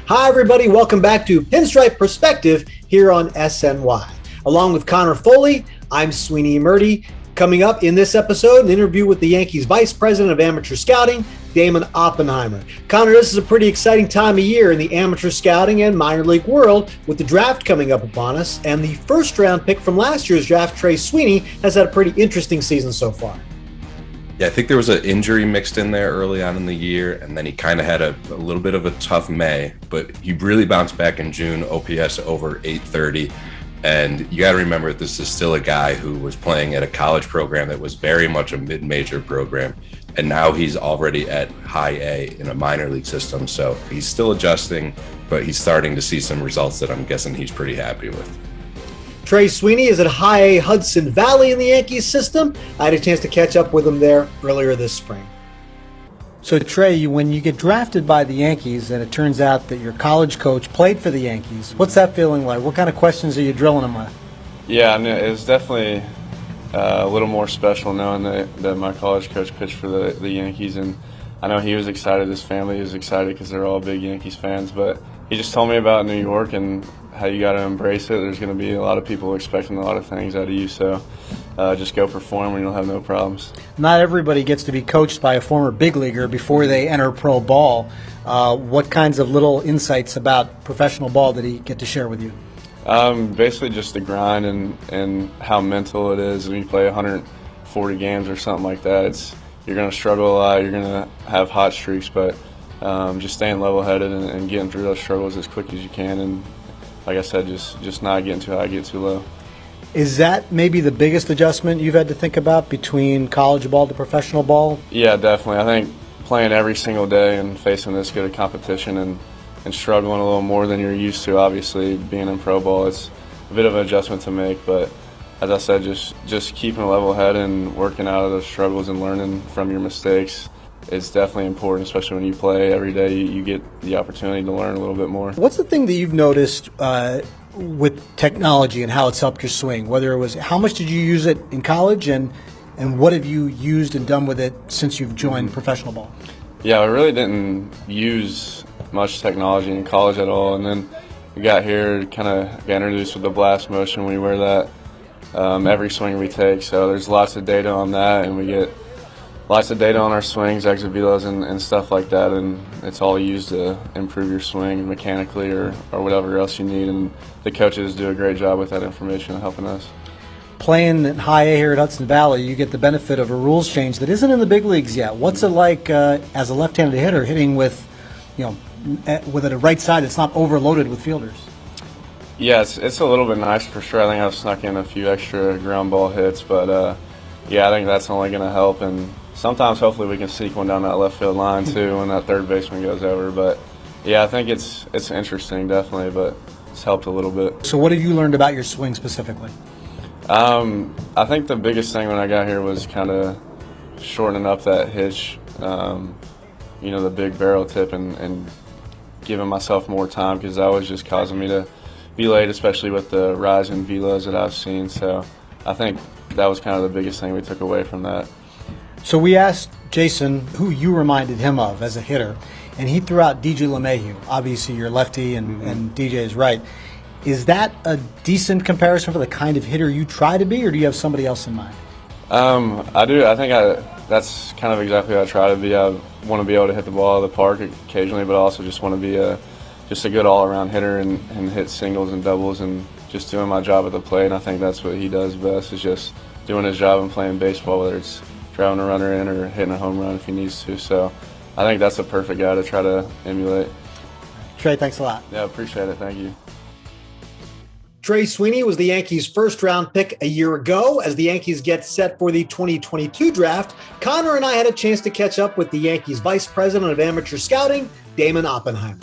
Hi, everybody. Welcome back to Pinstripe Prospective here on SNY. Along with Conor Foley, I'm Sweeny Murti. Coming up in this episode, an interview with the Yankees Vice President of Amateur Scouting, Damon Oppenheimer. Conor, this is a pretty exciting time of year in the amateur scouting and minor league world with the draft coming up upon us, and the first-round pick from last year's draft, Trey Sweeney, has had a pretty interesting season so far. Yeah, I think there was an injury mixed in there early on in the year, and then he kind of had a little bit of a tough May, but he really bounced back in June, OPS over 830. And you got to remember, this is still a guy who was playing at a college program that was very much a mid-major program, and now he's already at high A in a minor league system. So he's still adjusting, but he's starting to see some results that I'm guessing he's pretty happy with. Trey Sweeney is at High A Hudson Valley in the Yankees system. I had a chance to catch up with him there earlier this spring. So Trey, when you get drafted by the Yankees and it turns out that your college coach played for the Yankees, what's that feeling like? What kind of questions are you drilling him with? Yeah, I mean, it's definitely a little more special knowing that my college coach pitched for the Yankees, and I know he was excited, his family was excited because they're all big Yankees fans, but he just told me about New York and how you got to embrace it. There's going to be a lot of people expecting a lot of things out of you, so just go perform and you'll have no problems. Not everybody gets to be coached by a former big leaguer before they enter pro ball. What kinds of little insights about professional ball did he get to share with you? Basically just the grind and how mental it is. When you play 140 games or something like that, you're going to struggle a lot, you're going to have hot streaks, but just staying level-headed and getting through those struggles as quick as you can, and like I said, just not getting too high, get too low. Is that maybe the biggest adjustment you've had to think about between college ball to professional ball? Yeah, definitely. I think playing every single day and facing this good a competition and struggling a little more than you're used to, obviously, being in pro ball, it's a bit of an adjustment to make, but as I said, just keeping a level head and working out of those struggles and learning from your mistakes is definitely important, especially when you play every day. You get the opportunity to learn a little bit more. What's the thing that you've noticed with technology and how it's helped your swing? Whether it was how much did you use it in college, and what have you used and done with it since you've joined professional ball? Yeah, I really didn't use much technology in college at all, and then we got here, kind of got introduced with the blast motion. We wear that every swing we take, so there's lots of data on that, and we get lots of data on our swings, exit velos, and stuff like that, and it's all used to improve your swing mechanically or whatever else you need, and the coaches do a great job with that information helping us. Playing at High A here at Hudson Valley, you get the benefit of a rules change that isn't in the big leagues yet. What's it like as a left-handed hitter hitting with a right side that's not overloaded with fielders? Yeah, it's a little bit nicer for sure. I think I've snuck in a few extra ground ball hits, but yeah, I think that's only going to help, and sometimes hopefully we can sneak one down that left field line too when that third baseman goes over. But yeah, I think it's interesting definitely, but it's helped a little bit. So what have you learned about your swing specifically? I think the biggest thing when I got here was kind of shortening up that hitch, the big barrel tip, and giving myself more time, because that was just causing me to be late, especially with the rise in velos that I've seen. So I think that was kind of the biggest thing we took away from that. So we asked Jasson who you reminded him of as a hitter, and he threw out DJ LeMahieu. Obviously, you're lefty, and DJ is right. Is that a decent comparison for the kind of hitter you try to be, or do you have somebody else in mind? I do. I think that's kind of exactly what I try to be. I want to be able to hit the ball out of the park occasionally, but I also just want to be just a good all-around hitter and hit singles and doubles and just doing my job at the plate. And I think that's what he does best, is just doing his job and playing baseball, whether it's driving a runner in or hitting a home run if he needs to. So I think that's a perfect guy to try to emulate. Trey, thanks a lot. Yeah, appreciate it. Thank you. Trey Sweeney was the Yankees' first-round pick a year ago. As the Yankees get set for the 2022 draft, Conor and I had a chance to catch up with the Yankees' Vice President of Amateur Scouting, Damon Oppenheimer.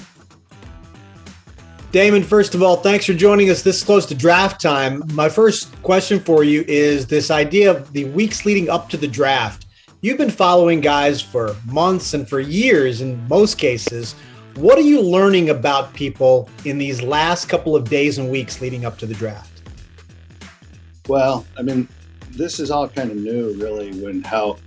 Damon, first of all, thanks for joining us this close to draft time. My first question for you is this idea of the weeks leading up to the draft. You've been following guys for months and for years in most cases. What are you learning about people in these last couple of days and weeks leading up to the draft? Well, I mean, this is all kind of new, really, when how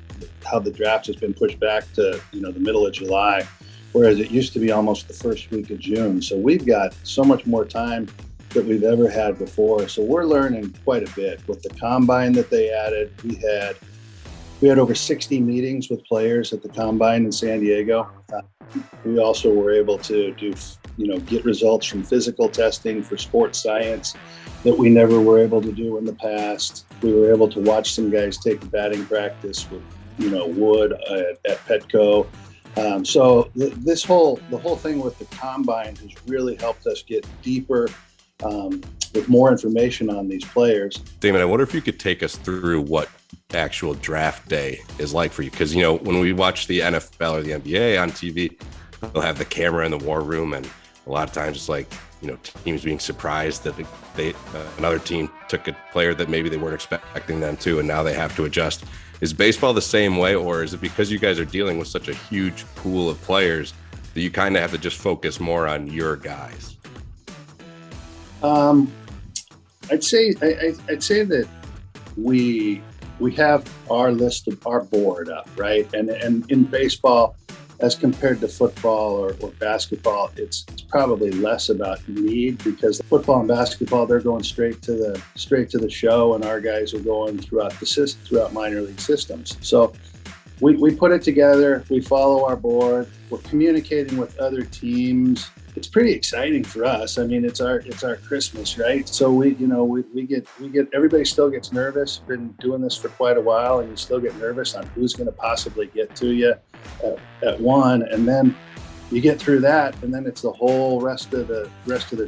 the draft has been pushed back to the middle of July. whereas it used to be almost the first week of June. So we've got so much more time that we've ever had before. So we're learning quite a bit with the combine that they added. We had over 60 meetings with players at the combine in San Diego. We also were able to get results from physical testing for sports science that we never were able to do in the past. We were able to watch some guys take batting practice with, Wood at Petco. So the whole thing with the combine has really helped us get deeper with more information on these players. Damon, I wonder if you could take us through what actual draft day is like for you. Because, when we watch the NFL or the NBA on TV, they'll have the camera in the war room. And a lot of times it's like, teams being surprised that another team took a player that maybe they weren't expecting them to, and now they have to adjust. Is baseball the same way, or is it because you guys are dealing with such a huge pool of players that you kind of have to just focus more on your guys? I'd say that we have our list of our board up, right? And in baseball, as compared to football or basketball, it's probably less about need, because football and basketball, they're going straight to the show, and our guys are going throughout minor league systems. So we put it together. We follow our board. We're communicating with other teams. It's pretty exciting for us. I mean, it's our Christmas, right? So we get everybody still gets nervous. Been doing this for quite a while, and you still get nervous on who's going to possibly get to you at one, and then you get through that, and then it's the whole rest of the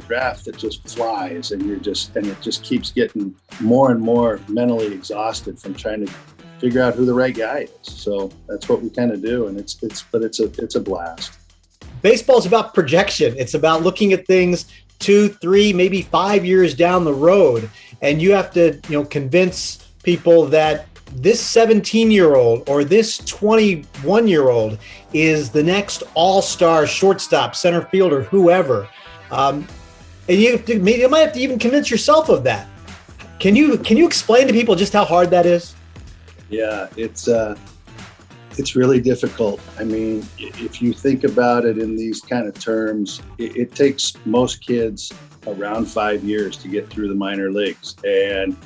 draft that just flies, and it just keeps getting more and more mentally exhausted from trying to figure out who the right guy is. So that's what we kind of do, and it's a blast. Baseball is about projection. It's about looking at things 2, 3, maybe 5 years down the road. And you have to, convince people that this 17-year-old or this 21-year-old is the next all-star shortstop, center fielder, whoever. And you might have to even convince yourself of that. Can you explain to people just how hard that is? Yeah, it's really difficult. I mean, if you think about it in these kind of terms, it takes most kids around 5 years to get through the minor leagues. And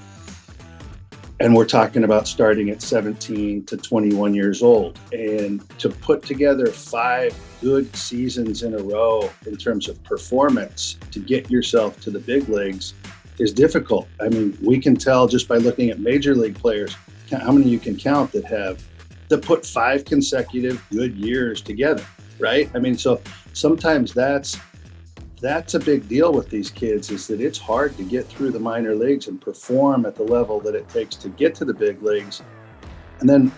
we're talking about starting at 17 to 21 years old. And to put together 5 good seasons in a row in terms of performance to get yourself to the big leagues is difficult. I mean, we can tell just by looking at major league players how many you can count that put 5 consecutive good years together, right? I mean, so sometimes that's a big deal with these kids, is that it's hard to get through the minor leagues and perform at the level that it takes to get to the big leagues. And then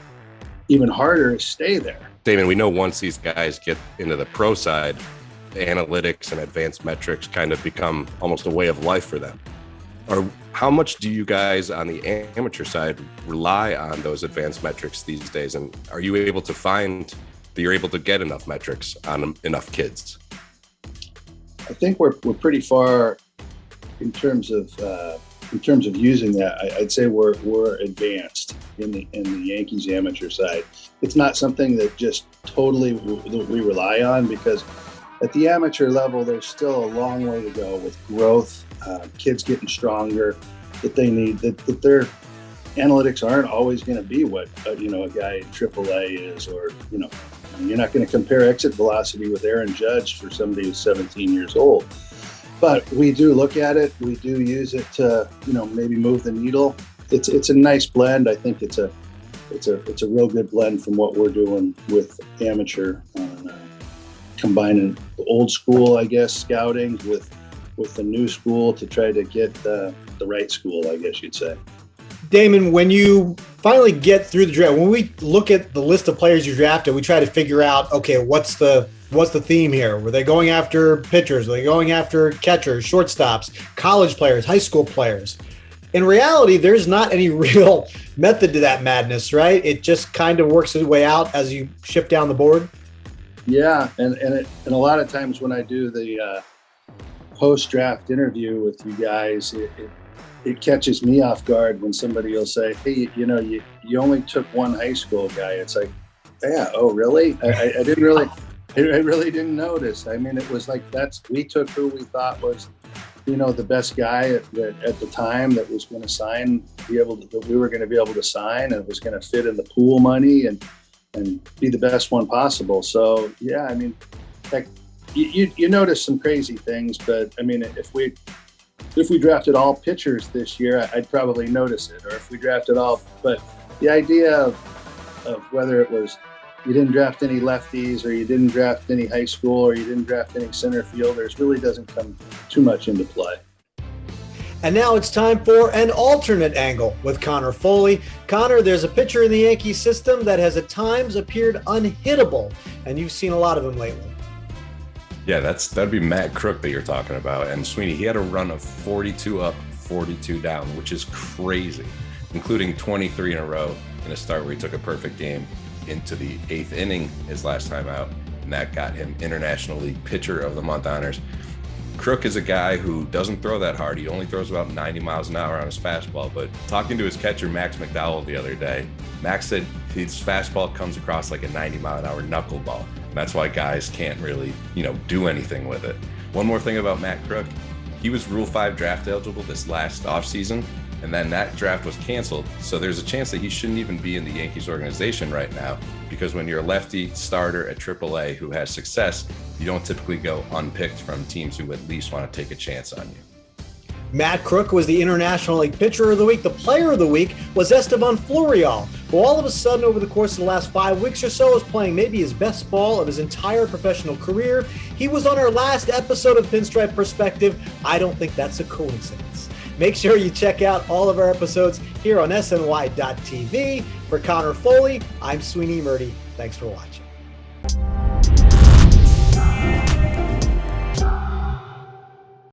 even harder is stay there. Damon, we know once these guys get into the pro side, analytics and advanced metrics kind of become almost a way of life for them. How much do you guys on the amateur side rely on those advanced metrics these days? And are you able to find that you're able to get enough metrics on enough kids? I think we're pretty far in terms of using that. I'd say we're advanced in the Yankees amateur side. It's not something that just totally we rely on, because at the amateur level, there's still a long way to go with growth. Kids getting stronger, that they need that their analytics aren't always going to be what a guy in AAA is, or you're not going to compare exit velocity with Aaron Judge for somebody who's 17 years old. But we do look at it. We do use it to maybe move the needle. It's a nice blend. I think it's a real good blend from what we're doing with amateur, combining the old school, I guess, scouting with the new school to try to get the right school, I guess you'd say. Damon, when you finally get through the draft, when we look at the list of players you drafted, we try to figure out, okay, what's the theme here? Were they going after pitchers? Were they going after catchers, shortstops, college players, high school players? In reality, there's not any real method to that madness, right? It just kind of works its way out as you shift down the board. Yeah, and a lot of times when I do the post-draft interview with you guys, it catches me off guard when somebody will say, hey, you only took one high school guy. It's like, yeah, oh, really? I didn't I really didn't notice. I mean, it was like we took who we thought was, the best guy at the time that was going to sign, that we were going to be able to sign, and it was going to fit in the pool money and be the best one possible. So yeah, I mean, like you notice some crazy things, but I mean, if we drafted all pitchers this year, I'd probably notice it. Or if we drafted but the idea of whether it was you didn't draft any lefties, or you didn't draft any high school, or you didn't draft any center fielders really doesn't come too much into play. And now it's time for an alternate angle with Conor Foley. Conor, there's a pitcher in the Yankee system that has at times appeared unhittable, and you've seen a lot of them lately. Yeah, that'd be Matt Krook that you're talking about. And Sweeny, he had a run of 42 up, 42 down, which is crazy, including 23 in a row in a start where he took a perfect game into the 8th inning his last time out, and that got him International League Pitcher of the Month honors. Crook is a guy who doesn't throw that hard. He only throws about 90 miles an hour on his fastball, but talking to his catcher, Max McDowell, the other day, Max said his fastball comes across like a 90-mile-an-hour knuckleball. And that's why guys can't really, do anything with it. One more thing about Matt Krook, he was Rule 5 draft eligible this last offseason, and then that draft was canceled. So there's a chance that he shouldn't even be in the Yankees organization right now, because when you're a lefty starter at AAA who has success, you don't typically go unpicked from teams who at least want to take a chance on you. Matt Krook was the International League Pitcher of the Week. The Player of the Week was Esteban Florial, who all of a sudden over the course of the last 5 weeks or so is playing maybe his best ball of his entire professional career. He was on our last episode of Pinstripe Perspective. I don't think that's a coincidence. Make sure you check out all of our episodes here on SNY.TV. For Conor Foley, I'm Sweeny Murti. Thanks for watching.